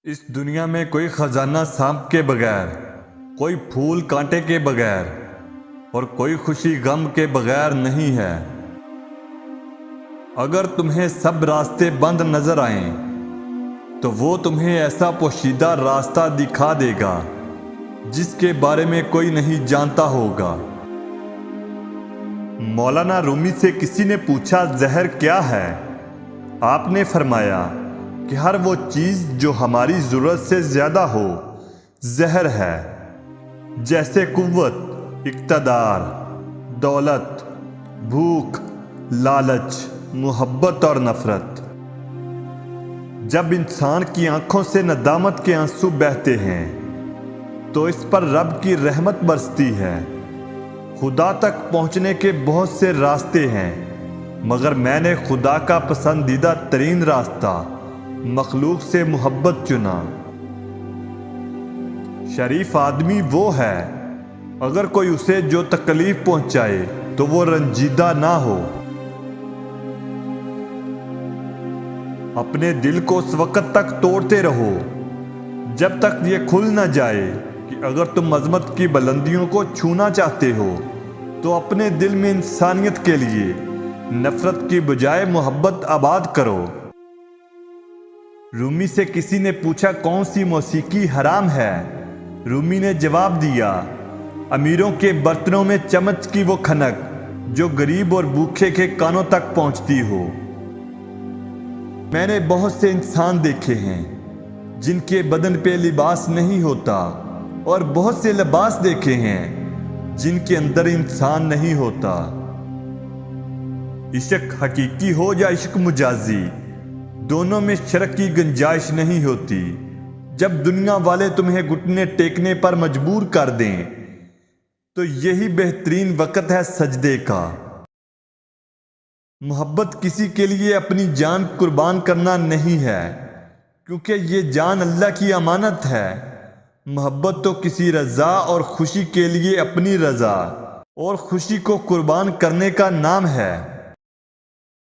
اس دنیا میں کوئی خزانہ سانپ کے بغیر، کوئی پھول کانٹے کے بغیر اور کوئی خوشی غم کے بغیر نہیں ہے۔ اگر تمہیں سب راستے بند نظر آئیں تو وہ تمہیں ایسا پوشیدہ راستہ دکھا دے گا جس کے بارے میں کوئی نہیں جانتا ہوگا۔ مولانا رومی سے کسی نے پوچھا زہر کیا ہے؟ آپ نے فرمایا کہ ہر وہ چیز جو ہماری ضرورت سے زیادہ ہو زہر ہے، جیسے قوت، اقتدار، دولت، بھوک، لالچ، محبت اور نفرت۔ جب انسان کی آنکھوں سے ندامت کے آنسو بہتے ہیں تو اس پر رب کی رحمت برستی ہے۔ خدا تک پہنچنے کے بہت سے راستے ہیں، مگر میں نے خدا کا پسندیدہ ترین راستہ مخلوق سے محبت چنا۔ شریف آدمی وہ ہے اگر کوئی اسے جو تکلیف پہنچائے تو وہ رنجیدہ نہ ہو۔ اپنے دل کو اس وقت تک توڑتے رہو جب تک یہ کھل نہ جائے کہ اگر تم عظمت کی بلندیوں کو چھونا چاہتے ہو تو اپنے دل میں انسانیت کے لیے نفرت کی بجائے محبت آباد کرو۔ رومی سے کسی نے پوچھا کون سی موسیقی حرام ہے؟ رومی نے جواب دیا، امیروں کے برتنوں میں چمچ کی وہ کھنک جو غریب اور بھوکے کے کانوں تک پہنچتی ہو۔ میں نے بہت سے انسان دیکھے ہیں جن کے بدن پہ لباس نہیں ہوتا، اور بہت سے لباس دیکھے ہیں جن کے اندر انسان نہیں ہوتا۔ عشق حقیقی ہو یا عشق مجازی، دونوں میں شرک کی گنجائش نہیں ہوتی۔ جب دنیا والے تمہیں گھٹنے ٹیکنے پر مجبور کر دیں تو یہی بہترین وقت ہے سجدے کا۔ محبت کسی کے لیے اپنی جان قربان کرنا نہیں ہے، کیونکہ یہ جان اللہ کی امانت ہے۔ محبت تو کسی رضا اور خوشی کے لیے اپنی رضا اور خوشی کو قربان کرنے کا نام ہے۔